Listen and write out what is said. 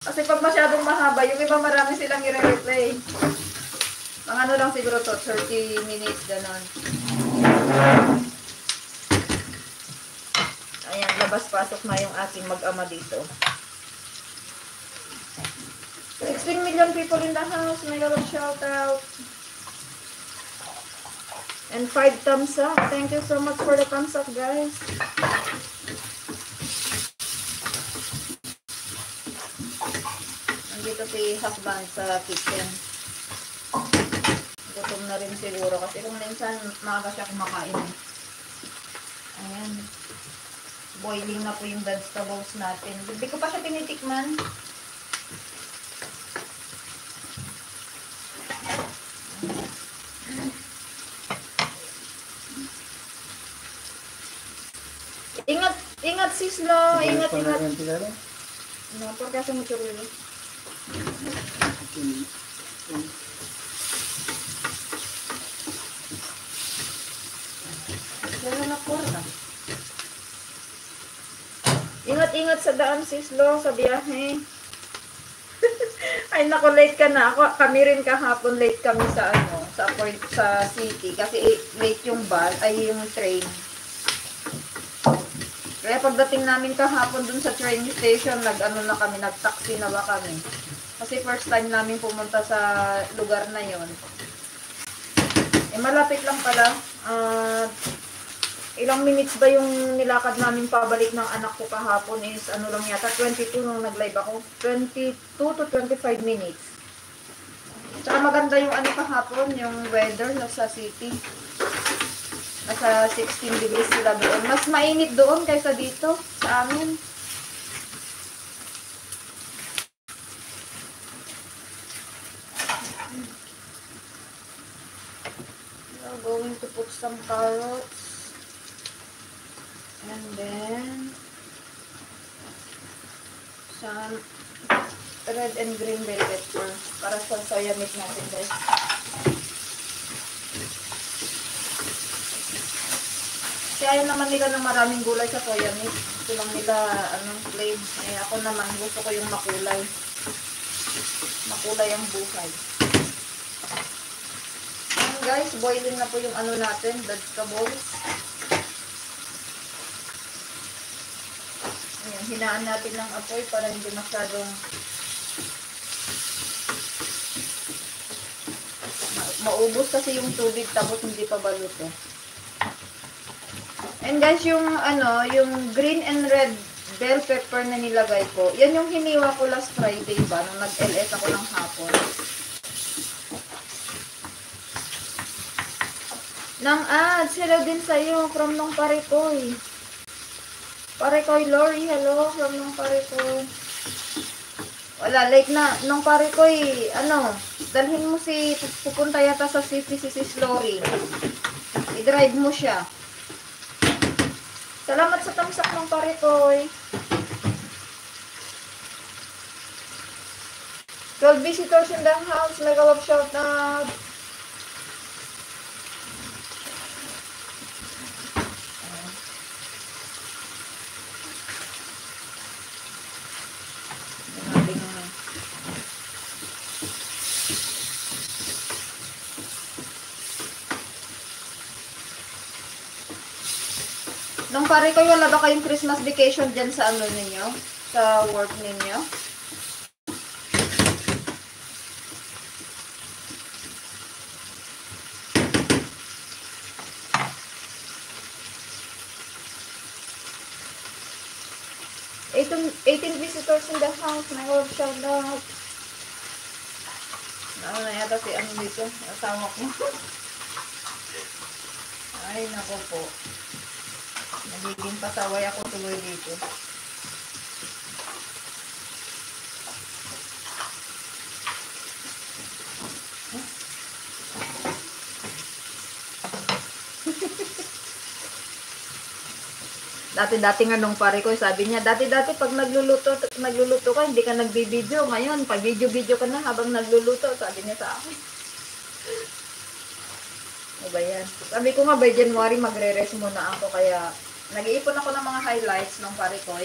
Kasi pag masyadong mahaba, yung iba marami silang i-replay. Mga ano lang siguro to, 30 minutes, ganon. Ayan, labas-pasok na yung aking mag-ama dito. 16 million people in the house. May galong shout out. And 5 thumbs up. Thank you so much for the thumbs up, guys. Nandito si husband sa kitchen. Gutom na rin siguro kasi kung minsan maaga siya kumakain. Ayan. Boiling na po yung vegetables natin. Hindi ko pa siya tinitikman. Ingat, ingat sis Lo. Ingat, ingat. No, porque hace mucho ruido. Lalo na porna. Ingat-ingat sa daan sis Lo, sa biyahe. Ay naku, late ka na. Kami rin kahapon late kami sa sa city kasi late yung bus ay yung train. Kaya pagdating namin kahapon dun sa train station, nag-taxi na ba kami. Kasi first time namin pumunta sa lugar na yon. Eh malapit lang pala. Ilang minutes ba yung nilakad namin pabalik ng anak ko kahapon is ano lang yata, 22 nung nag-live ako. 22 to 25 minutes. Tsaka maganda yung ano kahapon, yung weather sa city. Nasa 16 degrees sila doon. Mas mainit doon kaysa dito sa amin. We're going to put some carrots. And then some red and green bell pepper para sa soya meat natin, guys. Kasi ayaw naman nila ng maraming gulay sa soya meat. Gusto lang nila, plain. Eh, ako naman, gusto ko yung makulay. Makulay ang buhay. Ayan guys, boiling na po yung ano natin, vegetables. Ayan, hinaan natin ng apoy para hindi masyadong maubos kasi yung tubig tapos hindi pa baluto. And guys, yung yung green and red bell pepper na nilagay ko, yan yung hiniwa ko last Friday ba, nung nag-LS ako ng hapon. Nang ads, hello din sa'yo, from nung Parikoy. Parikoy Lori, hello, from nung Parikoy. Wala, late na. Nung Parikoy, dalhin mo pupunta yata sa city si Sis Lori. I-drive mo siya. Salamat sa tamsak ng Parikoy. 12 visitors in the house. Mega love shout out. Nung pare ko, wala ba kayong Christmas vacation dyan sa ano ninyo? Sa work ninyo? Eighteen visitors in the house. May love shout out. Nauna yata si ano dito? Asawa ko. Ay, nako po. Nagiging pasaway ako tuloy dito. Dati-dati nga nung pare ko, sabi niya, dati-dati pag nagluluto ka, hindi ka nagbibideo. Ngayon, pag video-video ka na habang nagluluto, sabi niya sa akin. Ano ba yan? Sabi ko nga, by January, magre-rest muna ako, kaya nag-iipon ako ng mga highlights ng pare ko.